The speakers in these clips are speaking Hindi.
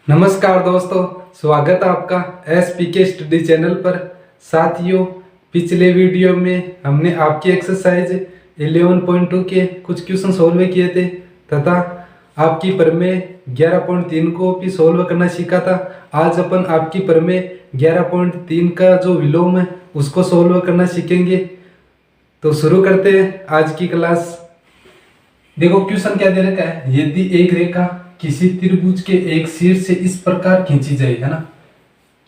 नमस्कार दोस्तों, स्वागत है आपका एसपीके स्टडी चैनल पर। साथियों, पिछले वीडियो में हमने आपकी एक्सरसाइज 11.2 के कुछ क्वेश्चन सोल्व किए थे तथा आपकी प्रमेय 11.3 को भी सोल्व करना सीखा था। आज अपन आपकी प्रमेय 11.3 का जो विलोम है उसको सोल्व करना सीखेंगे। तो शुरू करते हैं आज की क्लास। देखो क्वेश्चन क्या दे रखा है, यदि एक रेखा किसी त्रिभुज के एक शीर्ष से इस प्रकार खींची जाए, है ना,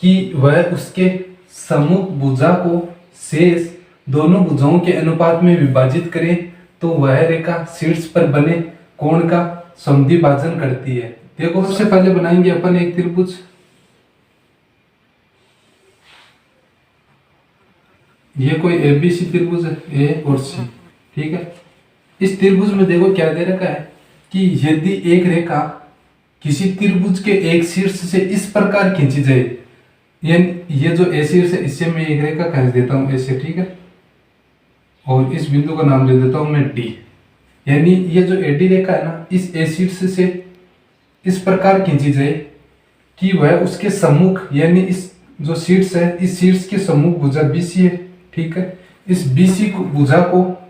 कि वह उसके सम्मुख भुजा को शेष दोनों भुजाओं के अनुपात में विभाजित करे तो वह रेखा शीर्ष पर बने कोण का समद्विभाजन करती है। देखो सबसे पहले बनाएंगे अपन एक त्रिभुज। ये कोई एबीसी त्रिभुज है, ए और सी, ठीक है। इस त्रिभुज में देखो क्या दे रखा है कि यदि एक रेखा किसी त्रिभुज के एक शीर्ष से इस प्रकार खींची जाए, ये जो ए शीर्ष है इससे मैं एक रेखा खींच देता हूं ऐसे, ठीक है, और इस बिंदु का नाम दे देता हूं मैं डी। यानी ये जो एडी रेखा है ना, इस ए शीर्ष से इस प्रकार खींची जाए कि वह उसके सम्मुख, यानी इस जो शीर्ष है इस शीर्ष के सम्मुख भुजा बीसी है, ठीक है। इस बीसी भुजा को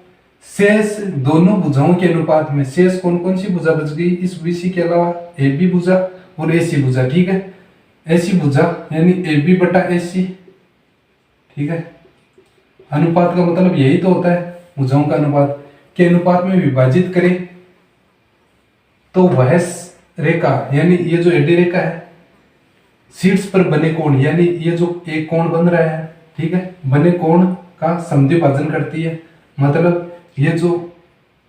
शेष दोनों भुजाओं के अनुपात में, शेष कौन कौन सी भुजा बच गई इस बीसी के अलावा, ए बी भुजा और ए सी भुजा, ठीक है। ऐसी भुजा यानी ए बी बटा ए सी, ठीक है। अनुपात का मतलब यही तो होता है, भुजाओं का अनुपात के अनुपात में विभाजित करें तो वह रेखा, यानी ये जो एडी रेखा है शीर्ष पर बने कोण, यानी ये जो एक कोण बन रहा है, ठीक है, बने कोण का समद्विभाजन करती है। मतलब ये जो,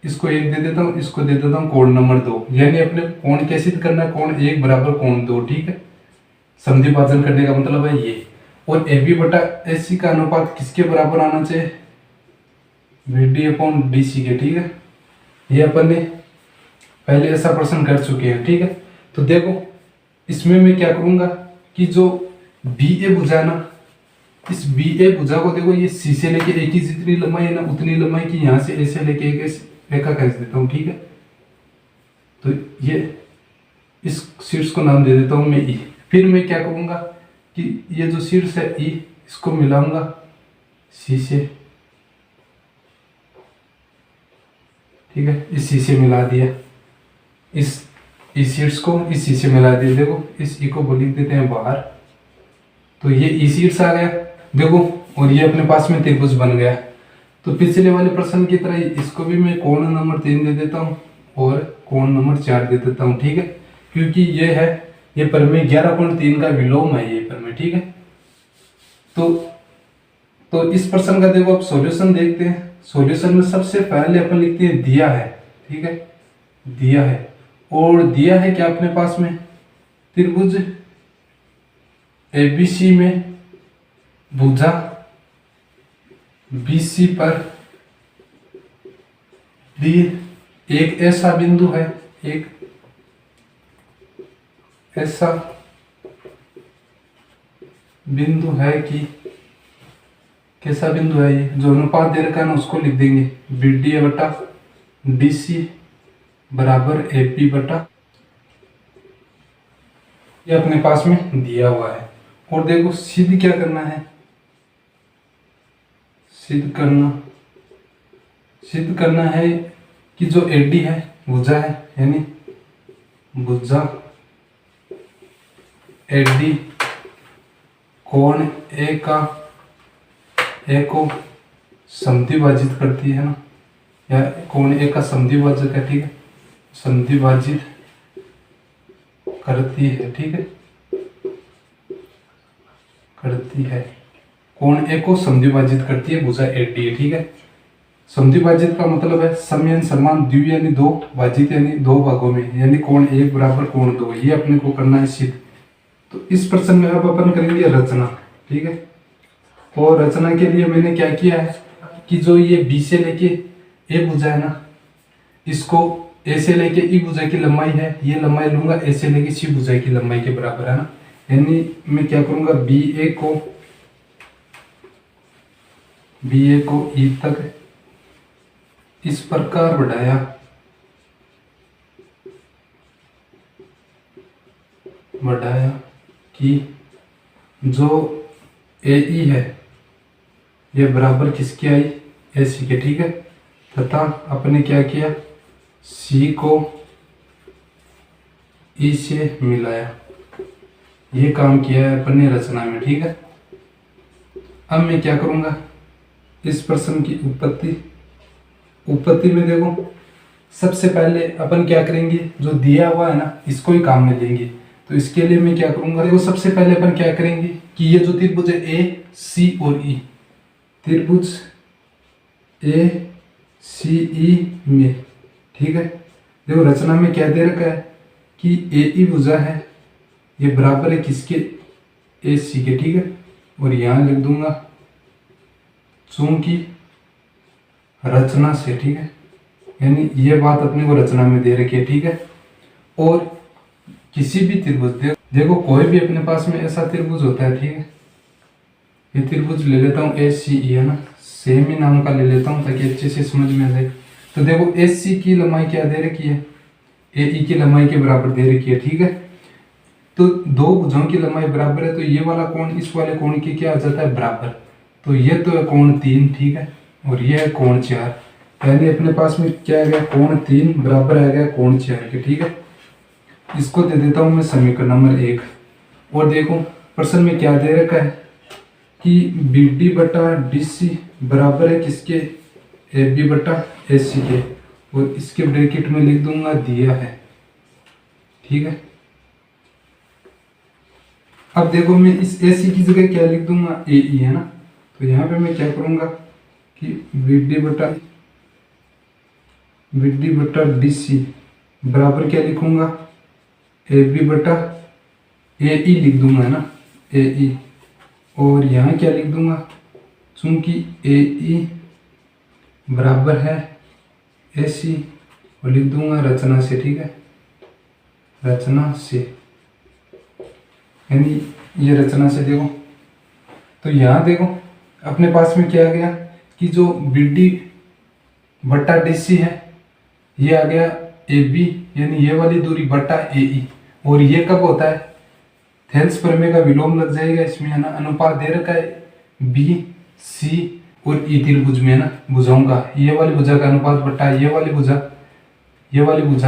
इसको एक दे देता हूं, इसको दे देता हूं कोण नंबर 2, यानी अपने कोण कैसे करना है, कोण 1 बराबर कोण 2, ठीक है। समद्विभाजन करने का मतलब है ये। और ए बी बटा ए सी का अनुपात किसके बराबर आना चाहिए, बी अपॉन डी सी के, ठीक है। ये अपन ने पहले ऐसा प्रश्न कर चुके हैं, ठीक है। तो देखो इसमें मैं क्या करूंगा कि जो बी ए भुजा ना, इस बी ए भुजा को देखो ये सी से लेके ए की जितनी लंबाई है ना उतनी लंबाई की यहां से ए से लेके एक रेखा खींच देता हूं, ठीक है। तो ये इस शीर्ष को नाम दे देता हूं मैं ई। फिर मैं क्या करूंगा कि ये जो शीर्ष है ई, इसको मिलाऊंगा सी से, ठीक है। इस सी से मिला दिया, इस शीर्ष को इस सी से मिला दिया। देखो इस ई को लिख देते हैं बाहर, तो ये ई शीर्ष आ गया, देखो, और ये अपने पास में त्रिभुज बन गया। तो पिछले वाले प्रश्न की तरह इसको भी मैं कोण नंबर 3 दे देता हूँ और कोण नंबर 4 दे देता हूँ, ठीक है। क्योंकि ये है, ये प्रमेय 11.3 का विलोम है ये प्रमेय, ठीक है। तो इस प्रश्न का देखो अब सॉल्यूशन देखते हैं। सॉल्यूशन में सबसे पहले अपन लिखते हैं दिया है, ठीक है, दिया है। और दिया है क्या अपने पास में, त्रिभुज एबीसी में भुजा बीसी पर दी एक ऐसा बिंदु है, एक ऐसा बिंदु है कि, कैसा बिंदु है ये, जो अनुपात दे रखा है ना उसको लिख देंगे, बी डी बटा डी सी बराबर ए पी बटा, ये अपने पास में दिया हुआ है। और देखो सिद्ध क्या करना है, सिद्ध करना है कि जो एडी है भुजा है, यानी भुजा एडी कोण ए को समद्विभाजित करती है ना, या कोण ए का समद्विभाजक है, ठीक है, समद्विभाजित करती है, ठीक है, करती है, कोण ए को समद्विभाजित करती है भुजा एडी, ठीक है। समद्विभाजित का मतलब है सम यानी समान, द्वि यानी दो, भाजित यानी दो भागों में, यानी कोण 1 बराबर कोण 2, ये अपने को करना है सिद्ध। तो इस प्रश्न में अब अपन करेंगे रचना, ठीक है। और रचना के लिए मैंने क्या किया है कि जो ये बी से लेके ए भुजा है ना, इसको ए से लेके ई भुजा की लंबाई है, ये लंबाई लूंगा ए से लेके सी भुजा की लंबाई के बराबर, है ना। यानी मैं क्या करूंगा, बी ए को ई तक इस प्रकार बढ़ाया कि जो ए ई है ये बराबर किसकी आई, ए सी के, ठीक है। तथा अपने क्या किया, सी को ई से मिलाया, ये काम किया है अपने रचना में, ठीक है। अब मैं क्या करूँगा, इस प्रश्न की उत्पत्ति में देखो सबसे पहले अपन क्या करेंगे, जो दिया हुआ है ना इसको ही काम में लेंगे। तो इसके लिए मैं क्या करूँगा, देखो सबसे पहले अपन क्या करेंगे कि ये जो त्रिभुज है ए सी और ई, त्रिभुज ए सी ई में, ठीक है। देखो रचना में क्या दे रखा है कि ए ई भुजा है ये बराबर है किसके, ए सी के, ठीक है। और यहाँ लिख दूंगा चूंकि रचना से, ठीक है, यानी ये बात अपने को रचना में दे रखी है, ठीक है। और किसी भी त्रिभुज देखो कोई भी अपने पास में ऐसा त्रिभुज होता है, ठीक है। ये त्रिभुज ले लेता हूँ ए सी ई, है ना, सेम ही नाम का ले लेता हूँ ताकि अच्छे से समझ में आ जाए। तो देखो ए सी की लंबाई क्या दे रखी है, ए ई की लंबाई के बराबर दे रखी है, ठीक है। तो दो भुजाओं की लंबाई बराबर है तो ये वाला कोण इस वाले कोण की क्या आ जाता है, बराबर। तो ये तो है कोण 3, ठीक है, और ये है कोण 4, यानी अपने पास में क्या आ गया, कोण 3 बराबर आ गया कोण 4 के, ठीक है। इसको दे देता हूँ मैं समीकरण नंबर 1। और देखो प्रश्न में क्या दे रखा है कि बी डी बटा डी सी बराबर है किसके, ए बी बटा ए सी के, और इसके ब्रैकेट में लिख दूंगा दिया है, ठीक है। अब देखो मैं इस ए सी की जगह क्या लिख दूंगा, ए ई, है ना। तो यहाँ पे मैं क्या करूँगा कि बी डी बटा डी सी बराबर क्या लिखूंगा, ए बी बटा ए ई लिख दूंगा, है ना, ए ई। और यहाँ क्या लिख दूंगा, चूंकि ए ई बराबर है ए सी, और लिख दूंगा रचना से, ठीक है, रचना से, यानी ये रचना से। देखो तो यहाँ देखो अपने पास में क्या आ गया कि जो बी डी बटा डी सी है ये आ गया ए बी, यानी ये वाली दूरी बटा ए ई। और ये कब होता है, थेल्स प्रमेय का विलोम लग जाएगा इसमें, है ना। अनुपात दे रखा है बी सी और ई त्रिभुज में, है ना, भुजाओं का, ये वाली भुजा का अनुपात बटा ये वाली भुजा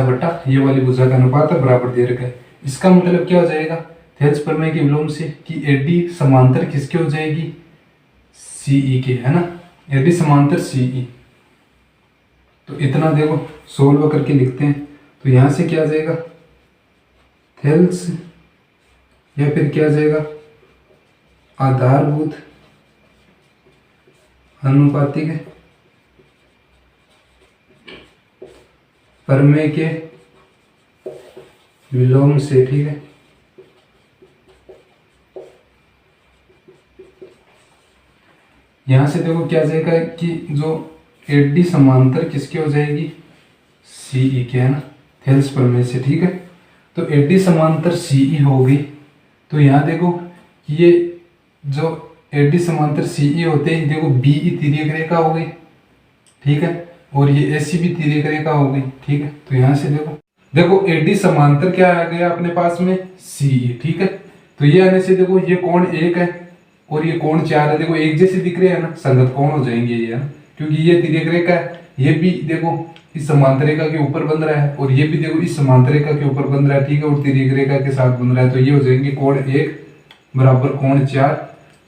बटा ये वाली भुजा का अनुपात बराबर दे रखा है। इसका मतलब क्या हो जाएगा थेल्स प्रमेय के विलोम से कि एडी समांतर किसके हो जाएगी, सीई के, है ना, एडी समांतर सीई। तो इतना देखो सोल्व करके लिखते हैं। तो यहां से क्या आ जाएगा, थेल्स या फिर क्या आ जाएगा, आधारभूत अनुपातिक प्रमेय के विलोम से, ठीक है। यहां से देखो क्या आ जाएगा कि जो एडी समांतर किसके हो जाएगी, सीई के, है ना, थेल्स प्रमेय से, ठीक है। तो एडी समांतर सीई होगी। तो यहाँ देखो ये जो एडी समांतर सीई होते हैं, देखो बीई तिर्यक रेखा हो गई, ठीक है, और ये एसी भी तिर्यक रेखा हो गई, ठीक है। तो यहाँ से देखो एडी समांतर क्या आ गया अपने पास में, सीई, ठीक है। तो ये आने से देखो ये कोण 1 है और ये कोण 4 है, देखो एक जैसे दिख रहे हैं ना, संगत कोण हो जाएंगे ये, है ना, क्योंकि ये तिर्यक रेखा है, ये भी देखो इस समांतर रेखा के ऊपर बन रहा है और ये भी देखो इस समांतर रेखा के ऊपर बन रहा है, ठीक है, और तिर्यक रेखा के साथ बन रहा है। तो ये हो जाएंगे कोण 1 बराबर कोण 4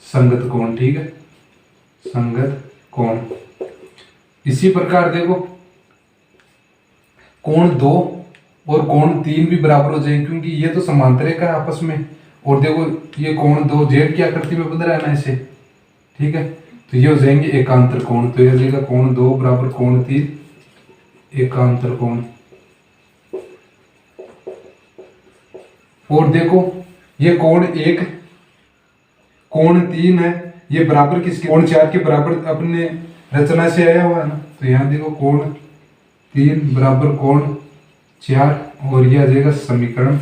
संगत कोण, ठीक है, संगत कोण। इसी प्रकार देखो कोण 2 और कोण 3 भी बराबर हो जाएंगे क्योंकि ये तो समांतर रेखा है आपस में। और देखो ये कोण 2 जेड की आकृति में बन रहा है ना ऐसे, ठीक है। तो ये हो जाएंगे एकांतर कोण। तो ये हो जाएगा कोण 2 बराबर कोण 3 एकांतर कोण। और देखो ये कोण 1 कोण 3 है, ये बराबर किसके, कोण 4 के बराबर अपने रचना से आया हुआ है ना। तो यहाँ देखो कोण 3 बराबर कोण 4 और ये आ जाएगा समीकरण,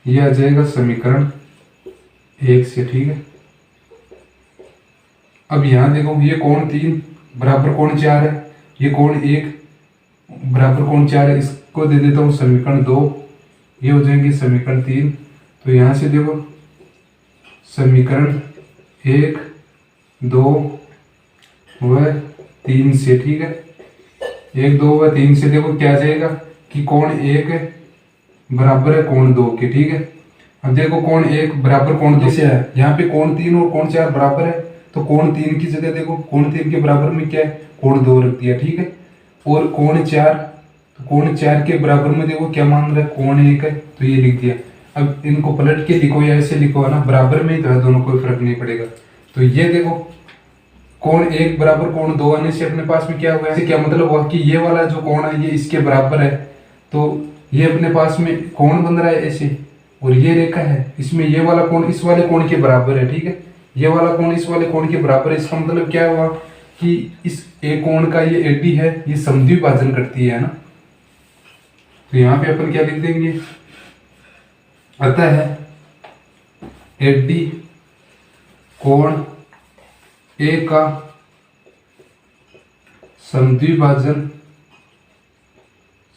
ये आ जाएगा समीकरण 1 से, ठीक है। अब यहाँ देखो ये कोण 3 बराबर कोण 4 है, ये कोण 1 बराबर कोण 4 है, इसको दे देता हूँ समीकरण 2, ये हो जाएंगे समीकरण 3। तो यहाँ से देखो समीकरण 1, 2 व 3 से, ठीक है, 1, 2 व 3 से देखो क्या जाएगा कि कोण 1 बराबर है कोण 2 के, ठीक है। अब देखो कोण 1 बराबर कोण 2 से है, यहाँ पे कोण 3 और कोण 4 बराबर है, तो कोण 3 की जगह देखो कोण 3 के बराबर में क्या है, कोण 2 रख दिया, ठीक है। और कोण 4, तो कोण 4 के बराबर में देखो क्या मान रहा है, कोण 1 है, तो ये लिख दिया। अब इनको पलट के लिखो या ऐसे लिखो, है ना, बराबर में ही तो है दोनों, कोई फर्क नहीं पड़ेगा। तो ये देखो कोण 1 बराबर कोण 2 आने से अपने पास में क्या हुआ है, क्या मतलब हुआ कि ये वाला जो कोण है ये इसके बराबर है, तो ये अपने पास में कोण बन रहा है ऐसे, और ये रेखा है, इसमें ये वाला कोण इस वाले कोण के बराबर है, ठीक है, ये वाला कोण इस वाले कोण के बराबर है। इसका मतलब क्या हुआ कि इस एक कोण का ये एडी है, ये समद्विभाजन करती है ना। तो यहाँ पे अपन क्या लिख देंगे, अतः एडी कोण ए का समद्विभाजन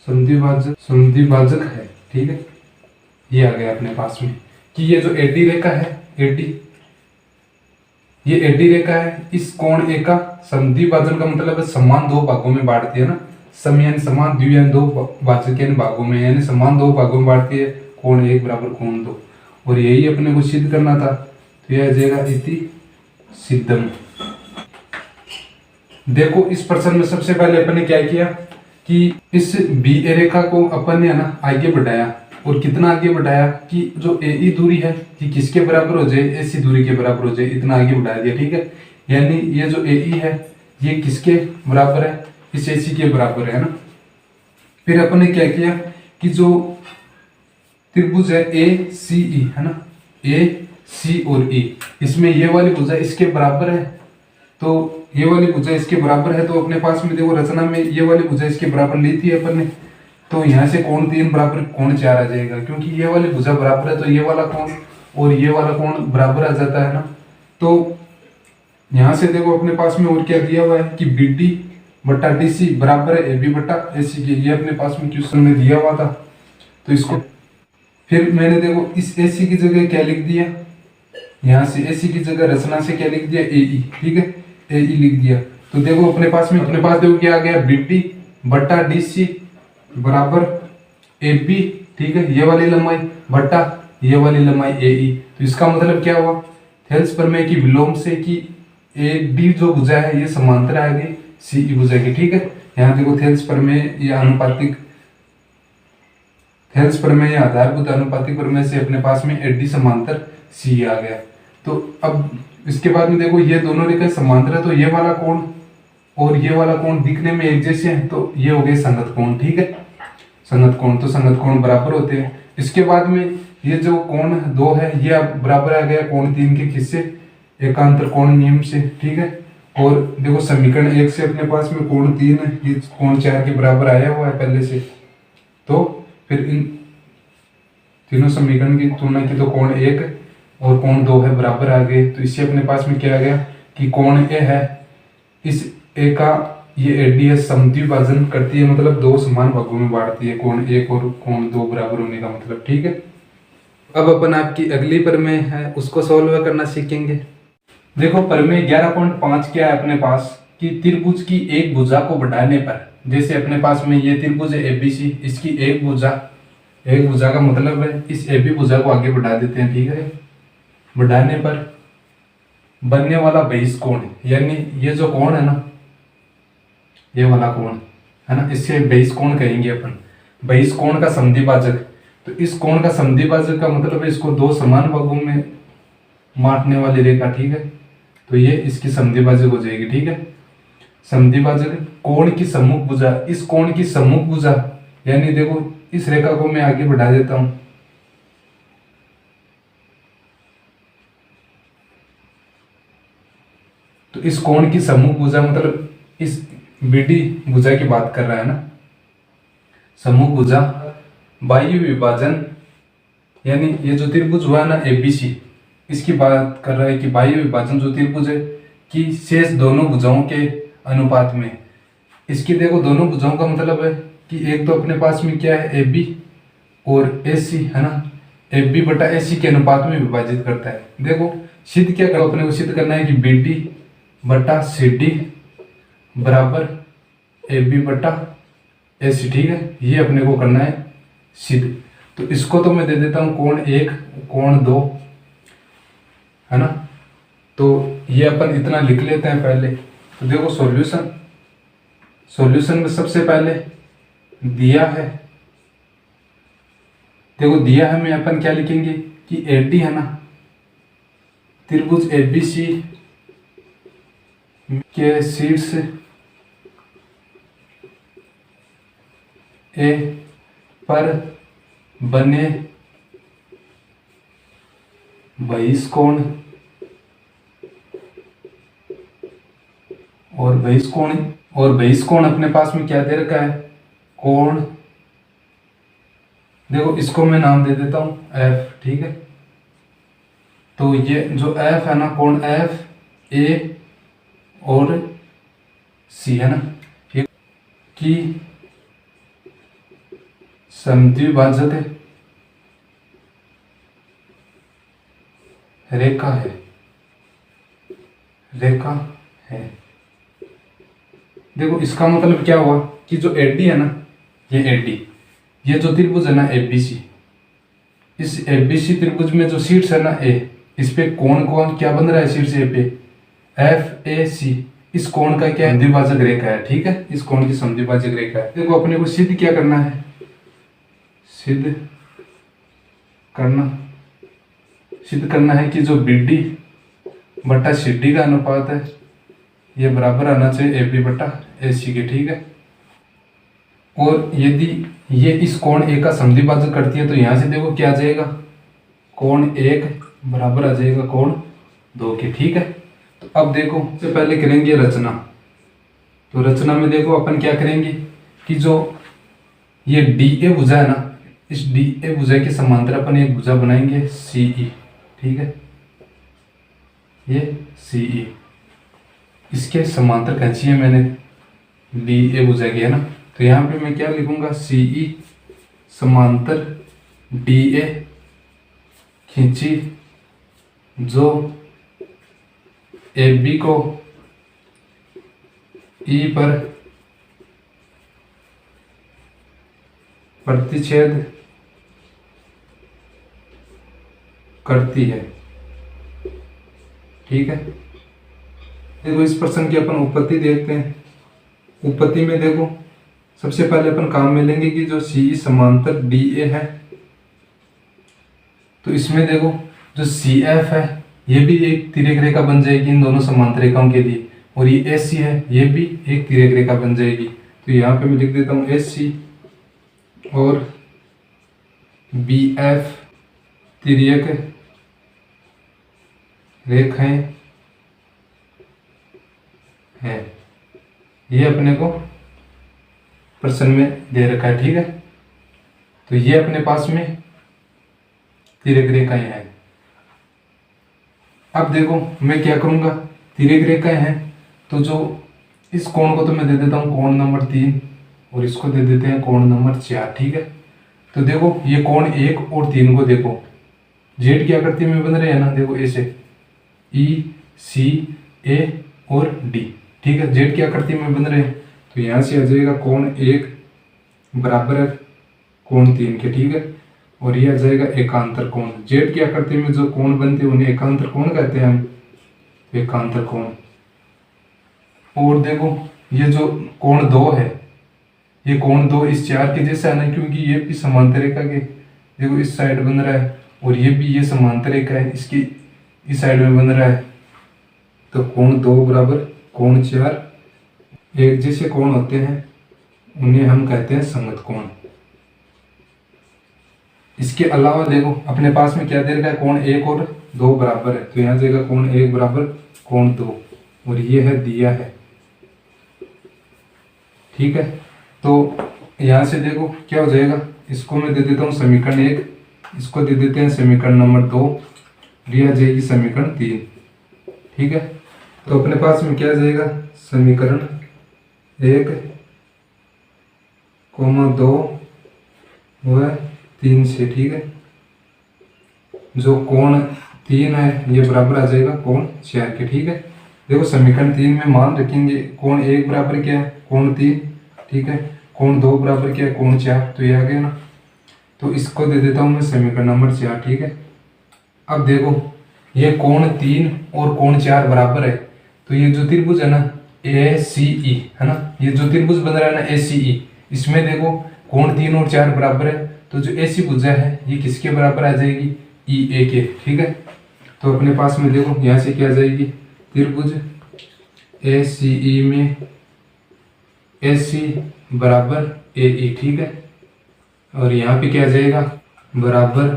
समद्विभाजक है, ठीक है। ये आ गया अपने पास में कि ये जो एडी रेखा है, ये एडी रेखा है, इस कोण ए का समद्विभाजन का मतलब है समान दो भागों में बांटती है ना, सम यानी समान, द्वि यानी दो, भाजक यानी भागों में, यानी समान दो भागों में बांटती है, कोण 1 बराबर कोण 2। और यही अपने को सिद्ध करना था, तो यह आ जाएगा इति सिद्धम। देखो इस प्रश्न में सबसे पहले अपन ने क्या किया कि इस बी ए रेखा को अपन ने, है ना, आगे बढ़ाया, और कितना आगे बढ़ाया कि जो ए ई दूरी है कि किसके बराबर हो जाए, ऐसी दूरी के बराबर हो जाए, इतना आगे बढ़ा दिया, ठीक है। यानी ये जो ए ई है ये किसके बराबर है, इस ए सी के बराबर है ना। फिर अपन ने क्या किया कि जो त्रिभुज है ए सी ई, है ना, ए सी और ई, इसमें ये वाली भुजा इसके बराबर है, तो ये वाली भुजा इसके बराबर है, तो अपने पास में देखो रचना में ये वाली भुजा इसके बराबर ली थी अपन ने, तो यहाँ से कोण 3 बराबर कोण 4 आ जाएगा, क्योंकि ये वाली भुजा बराबर है, तो ये वाला कोण और ये वाला कोण बराबर आ जाता है ना। तो यहाँ से देखो अपने पास में और क्या दिया हुआ है कि बी डी बट्टा डी सी बराबर है ए बी बट्टा ए सी के, ये अपने पास में क्वेश्चन में दिया हुआ था। तो इसको फिर मैंने देखो इस ए सी की जगह क्या लिख दिया, यहाँ से ए सी की जगह रचना से क्या लिख दिया, ए ई, ठीक है, ए ई लिख दिया। तो देखो अपने पास देखो क्या आ गया, बी डी बट्टा डी सी बराबर ए बी, ठीक है, ये वाली लंबाई बट्टा ये वाली लंबाई ए ई। तो इसका मतलब क्या हुआ, थेल्स प्रमेय की विलोम से कि ए डी जो भुजा है ये समांतर आएगी सी ई भुजा की, ठीक है। यहाँ देखो थेल्स प्रमेय या आनुपातिक, थेल्स प्रमेय या आधारभूत आनुपातिक प्रमेय से अपने पास में ए डी समांतर सी आ गया। तो अब इसके बाद में देखो ये दोनों रेखाएं समांतर है, तो ये वाला कोण और ये वाला कोण दिखने में एक जैसे हैं, तो ये हो गए संगत कोण, ठीक है, संगत कोण। तो संगत कोण बराबर होते हैं। इसके बाद में ये जो कोण 2 है ये बराबर आ गया कोण 3 के किससे, एकांतर कोण नियम से, ठीक है। और देखो समीकरण 1 से अपने पास में कोण 3 है, ये कोण 4 के बराबर आया हुआ है पहले से, तो फिर इन तीनों समीकरण की तुलना की तो कोण 1 और कोण 2 है बराबर आ गए। तो इससे अपने पास में क्या आ गया कि कोण ए है, इस ए का ये एडी है समद्विभाजन करती है, मतलब दो समान भागों में बांटती है, कोण 1 और कोण 2 बराबर होने का मतलब, ठीक है। अब अपन आपकी अगली प्रमेय है उसको सॉल्व करना सीखेंगे। देखो प्रमेय 11.5 क्या है अपने पास कि त्रिभुज की एक भुजा को बढ़ाने पर, जैसे अपने पास में ये त्रिभुज है एबीसी, इसकी एक भुजा का मतलब है इस एबी भुजा को आगे बढ़ा देते हैं, ठीक है। बढ़ाने पर बनने वाला बहिष कोण, यानी ये जो कोण है ना, ये वाला कोण है ना, इससे बहिष कोण कहेंगे अपन, बहिष कोण का समद्विभाजक। तो इस कोण का समद्विभाजक का मतलब है इसको दो समान भागों में बांटने वाली रेखा, ठीक है। तो ये इसकी समद्विभाजक हो जाएगी, ठीक है। समद्विभाजक कोण की सम्मुख भुजा, इस कोण की सम्मुख भुजा, यानी देखो इस रेखा को मैं आगे बढ़ा देता हूं, तो इस कोण की सम्मुख भुजा मतलब इस बीडी भुजा की बात कर रहा है ना, सम्मुख भुजा बाह्य विभाजन, यानी ये जो त्रिभुज हुआ ना एबीसी, इसकी बात कर रहा है कि बाह्य विभाजन जो त्रिभुज है कि शेष दोनों भुजाओं के अनुपात में, इसकी देखो दोनों भुजाओं का मतलब है कि एक तो अपने पास में क्या है ए बी और AC है ना, AB बटा AC के अनुपात में विभाजित करता है। देखो सिद्ध क्या करो, अपने को सिद्ध करना है कि BD बटा CD बराबर AB बटा AC, ठीक है, ये अपने को करना है सिद्ध। तो इसको तो मैं दे देता हूँ कोण 1 कोण 2 है ना, तो ये अपन इतना लिख लेते हैं पहले। तो देखो सॉल्यूशन में सबसे पहले दिया है, देखो दिया है में अपन क्या लिखेंगे कि AD है ना, त्रिभुज ABC के शीर्ष A पर बने बहिष्कोण और बहिष्कोण अपने पास में क्या दे रखा है, कोण, देखो इसको मैं नाम दे देता हूं F, ठीक है। तो ये जो F है ना, कोण F A और C है ना, ये की समद्विभाजक रेखा है। देखो इसका मतलब क्या हुआ कि जो AD है ना, ये AD, ये जो त्रिभुज है ना ABC, इस ABC त्रिभुज में जो शीर्ष है ना A, इस पे कोण क्या बन रहा है शीर्ष A पे, FAC, इस कोण का क्या है, समद्विभाजक रेखा है, ठीक है, इस कोण की समद्विभाजक रेखा है। देखो अपने को सिद्ध क्या करना है, सिद्ध करना है कि जो BD बटा CD का अनुपात है ये बराबर आना चाहिए AB बटा AC के, ठीक है। और यदि ये इस कोण A का समद्विभाजक करती है तो यहाँ से देखो क्या आ जाएगा, कोण 1 बराबर आ जाएगा कोण 2 के, ठीक है। तो अब देखो सबसे पहले करेंगे रचना। तो रचना में देखो अपन क्या करेंगे कि जो ये DA भुजा है ना, इस DA भुजा के समांतर अपन एक भुजा बनाएंगे CE, ठीक है, ये CE, इसके समांतर खींची है मैंने DA भुजा की है ना, तो यहाँ पे मैं क्या लिखूंगा, CE समांतर DA खींची जो AB को E पर प्रतिच्छेद करती है, ठीक है। देखो इस प्रश्न की अपन उत्पत्ति देखते हैं। उत्पत्ति में देखो सबसे पहले अपन काम में लेंगे कि जो CE समांतर DA है, तो इसमें देखो जो CF है ये भी एक तिर्यक रेखा बन जाएगी इन दोनों समांतर रेखाओं के लिए, और ये AC है ये भी एक तिर्यक रेखा बन जाएगी। तो यहाँ पे मैं लिख देता हूँ AC और BF तिर्यक रेखाएं हैं, ये अपने को प्रश्न में दे रखा है, ठीक है। तो ये अपने पास में तिर्यक रेखाएं हैं। अब देखो मैं क्या करूंगा, तिर्यक रेखाएं हैं तो जो इस कोण को तो मैं दे देता हूं कोण नंबर 3 और इसको दे देते हैं कोण नंबर 4, ठीक है। तो देखो ये कोण 1 और 3 को देखो जेड क्या करती में बन रहे हैं ना, देखो ऐसे E C A और D, ठीक है, जेड क्या करती में बन रहे हैं, तो यहाँ से आ जाएगा कोण 1 बराबर है कोण 3 के, ठीक है, और ये आ जाएगा एकांतर कोण। जेड क्या करते में जो कोण बनते हैं उन्हें एकांतर कोण कहते हैं हम, एकांतर कोण। और देखो ये जो कोण 2 है, ये कोण 2 इस 4 के जैसा है ना, क्योंकि ये भी समांतर रेखा के देखो इस साइड बन रहा है और ये भी ये समांतर रेखा है इसकी इस साइड में बन रहा है। तो कोण 2 बराबर कोण 4, एक जैसे कोण होते हैं उन्हें हम कहते हैं संगत कोण। इसके अलावा देखो अपने पास में क्या दे रखा है, कोण 1 और 2 बराबर है, तो यहाँ जाएगा कोण 1 बराबर कोण 2 और ये है दिया है, ठीक है। तो यहाँ से देखो क्या हो जाएगा, इसको मैं दे देता हूँ समीकरण 1, इसको दे देते हैं समीकरण नंबर 2, ये आ जाएगी समीकरण 3, ठीक है। तो अपने पास में क्या आ जाएगा, समीकरण 1, 2 व 3 से, ठीक है। जो कोण 3 है ये बराबर आ जाएगा कोण 4 के, ठीक है। देखो समीकरण 3 में मान रखेंगे कोण 1 बराबर क्या है, कोण 3, ठीक है। कोण 2 बराबर क्या है, कोण 4, तो ये आ गया ना। तो इसको दे देता हूँ मैं समीकरण नंबर 4, ठीक है। अब देखो ये कोण 3 और कोण 4 बराबर है, तो ये जो त्रिभुज है ना ACE है ना, ये जो त्रिभुज बन रहा है ना ACE, इसमें देखो कोण 3 और 4 बराबर है, तो जो AC भुजा है ये किसके बराबर आ जाएगी, EA के, ठीक है। तो अपने पास में देखो यहाँ से क्या आ जाएगी, त्रिभुज ACE में AC बराबर AE, ठीक है। और यहाँ पे क्या आ जाएगा, बराबर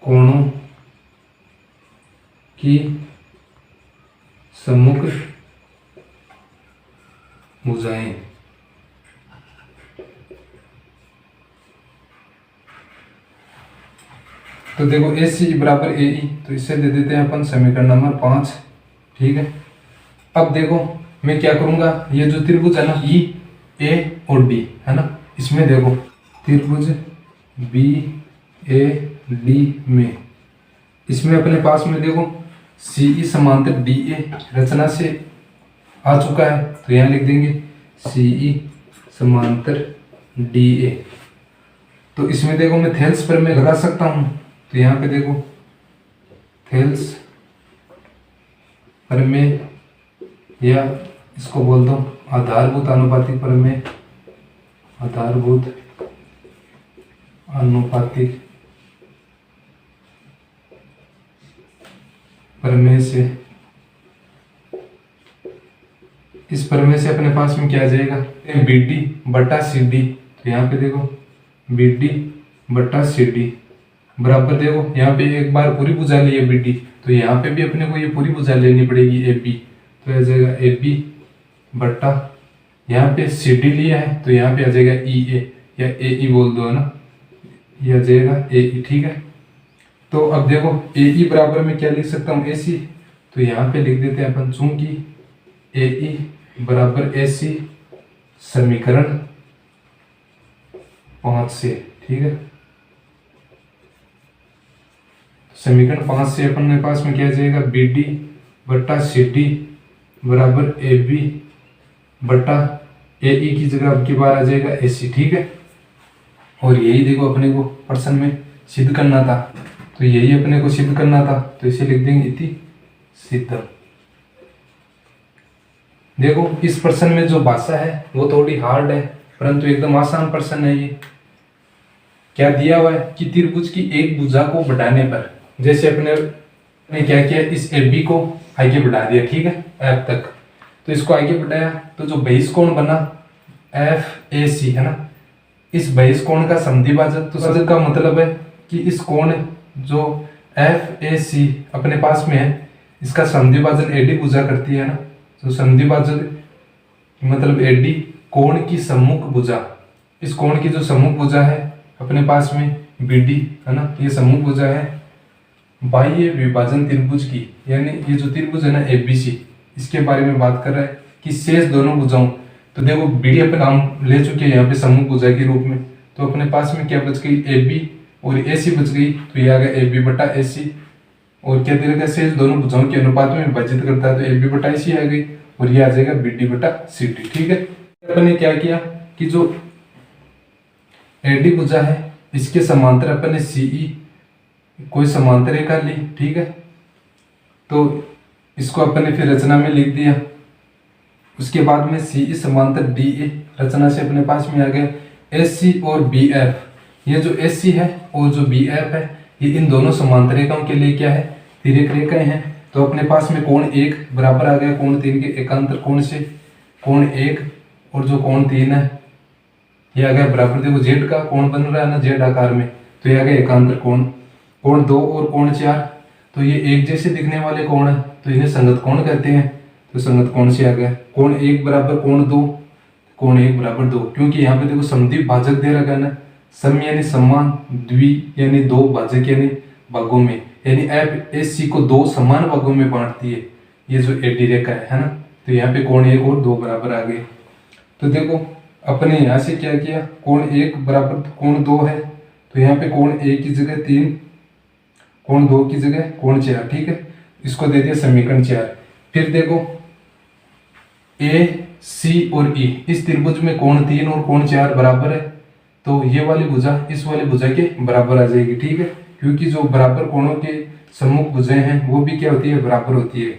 कोणों की सम्मुख भुजाएं। तो देखो AC बराबर AE, तो इससे दे देते हैं अपन समीकरण नंबर 5, ठीक है। अब देखो मैं क्या करूंगा, ये जो त्रिभुज है ना A और D है ना, इसमें देखो त्रिभुज BAD में, इसमें अपने पास में देखो CE समांतर DA रचना से आ चुका है, तो यहाँ लिख देंगे CE समांतर DA। तो इसमें देखो मैं थेल्स पर मैं लगा सकता हूँ, तो यहाँ पे देखो थेल्स प्रमेय, या इसको बोलता हूँ आधारभूत अनुपातिक प्रमेय, आधारभूत अनुपातिक प्रमेय से, इस प्रमेय से अपने पास में क्या आ जाएगा, BD बटा CD। तो यहाँ पे देखो BD बटा CD बराबर, देखो यहाँ पे एक बार पूरी भुजा ली है BD, तो यहाँ पे भी अपने को ये पूरी भुजा लेनी पड़ेगी AB, तो आ जाएगा AB बटा, यहाँ पे CD लिया है तो यहाँ पे आ जाएगा EA या AE बोल दो, है ना, ये आ जाएगा AE, ठीक है। तो अब देखो AE बराबर में क्या लिख सकता हूँ, AC, तो यहाँ पे लिख देते हैं अपन, चूंकि AE बराबर AC समीकरण 5 से, ठीक है। समीकरण 5 से अपन के पास में क्या जाएगा, BD बटा CD बराबर AB बटा AE की जगह अब की बार आ जाएगा AC, ठीक है। और यही देखो अपने को प्रश्न में सिद्ध करना था, तो यही अपने को सिद्ध करना था, तो इसे लिख देंगे इति सिद्धम। देखो इस प्रश्न में जो भाषा है वो थोड़ी हार्ड है, परंतु एकदम आसान प्रश्न है। ये क्या दिया हुआ है कि त्रिभुज की एक भुजा को बढ़ाने पर, जैसे अपने ने क्या किया, इस AB को आगे बढ़ा दिया, ठीक है, F तक, तो इसको आगे बढ़ाया तो जो बहिष कोण बना FAC है ना, इस बहिष कोण का समद्विभाजक, तो समद्विभाजक का मतलब है कि इस कोण जो FAC अपने पास में है इसका समद्विभाजन AD भुजा करती है ना, तो समद्विभाजक मतलब AD कोण की सम्मुख भुजा, इस कोण की जो सम्मुख भुजा है अपने पास में BD है ना, ये सम्मुख भुजा है बाह्य विभाजन त्रिभुज की, यानी ये जो त्रिभुज है ना ABC, इसके बारे में बात कर रहा है कि शेष दोनों भुजाओं, तो देखो BD अपन हम ले चुके हैं यहाँ पे सम्मुख भुजा के रूप में, तो अपने पास में क्या बच गई, AB और AC बच गई, तो ये आ गया AB बटा AC, और क्या दे रखा है, शेष दोनों भुजाओं के अनुपात में विभाजित करता है, तो AB बटा AC आ गई, और ये आ जाएगा BD बटा CD, ठीक है। अपन ने क्या किया कि जो AD भुजा है इसके समांतर अपन ने CE कोई समांतर रेखा ली, ठीक है, तो इसको अपन ने फिर रचना में लिख दिया। उसके बाद में CE समांतर DA रचना से अपने पास में आ गया AC और BF, ये जो AC है और जो BF है ये इन दोनों समांतर रेखाओं के लिए क्या है, तिर्यक रेखाएं हैं, तो अपने पास में कोण 1 बराबर आ गया कोण 3 के एकांतर कोण से, कोण 1 और जो कोण 3 है ये आ गया बराबर, देखो Z का कोण बन रहा है ना Z आकार में, तो ये आ गया एकांतर कोण, कोण 2 और कोण 4, तो ये एक जैसे दिखने वाले कोण है तो इन्हें संगत कोण कहते हैं, तो संगत कोण से आ गया कोण 1 बराबर कोण 2, कोण 1 बराबर 2, क्योंकि यहाँ पे देखो समद्विभाजक दे रखा है ना, सम यानी समान, द्वि यानी दो, भाजक यानी भागों में, यानी FAC को दो समान भागों में बांटती है ये जो AD रेखा है ना, तो यहाँ पे कोण 1 और 2 बराबर आ गए। तो देखो अपने यहाँ से क्या किया, कोण 1 बराबर कोण 2 है, तो यहाँ पे कोण 1 की जगह 3, कोण 2 की जगह कोण 4, ठीक है। इसको दे दिया समीकरण 4। फिर देखो ए सी और ई, इस त्रिभुज में कोण 3 और कोण 4 बराबर है, तो ये वाली भुजा इस वाली भुजा के बराबर आ जाएगी, ठीक है। क्योंकि जो बराबर कोणों के सम्मुख भुजाएं हैं वो भी क्या होती है, बराबर होती है।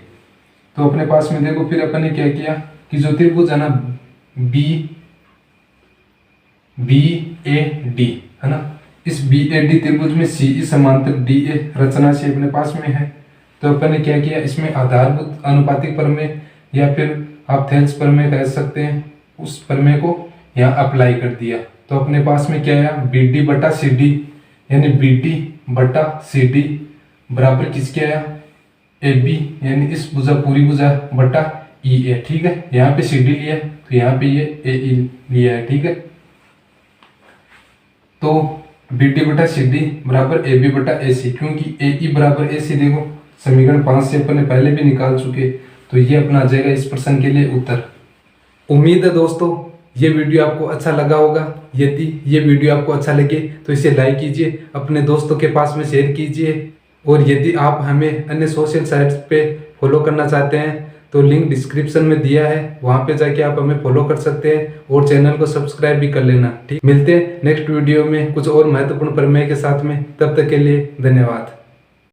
तो अपने पास में देखो फिर अपन ने क्या किया कि जो त्रिभुज है ना बी ए डी है ना, इस बी ए डी त्रिभुज में सी ई समांतर डी ए रचना से अपने पास में है। तो अपन ने क्या किया, इसमें आधारभूत अनुपातिक प्रमेय या फिर आप थेल्स प्रमेय कह सकते हैं, उस प्रमेय को यहाँ अप्लाई कर दिया। तो अपने पास में क्या आया, बी डी बटा सी डी, यानी बी डी बटा सी डी बराबर किसके आया, ए बी, यानी इस भुजा पूरी भुजा बटा ई ए, ठीक है। यहाँ पे सी डी लिया तो यहाँ पे ये ए ई लिया है, ठीक है। तो बी डी बटा सी डी बराबर ए बी बटा ए सी, क्योंकि ए ई बराबर ए सी देखो समीकरण 5 से अपन ने पहले भी निकाल चुके, तो ये अपना आ जाएगा इस प्रश्न के लिए उत्तर। उम्मीद है दोस्तों ये वीडियो आपको अच्छा लगा होगा। यदि ये वीडियो आपको अच्छा लगे तो इसे लाइक कीजिए, अपने दोस्तों के पास में शेयर कीजिए, और यदि आप हमें अन्य सोशल साइट्स पे फॉलो करना चाहते हैं तो लिंक डिस्क्रिप्शन में दिया है, वहाँ पे जाके आप हमें फॉलो कर सकते हैं और चैनल को सब्सक्राइब भी कर लेना, ठीक। मिलते हैं नेक्स्ट वीडियो में कुछ और महत्वपूर्ण प्रमेय के साथ में, तब तक के लिए धन्यवाद।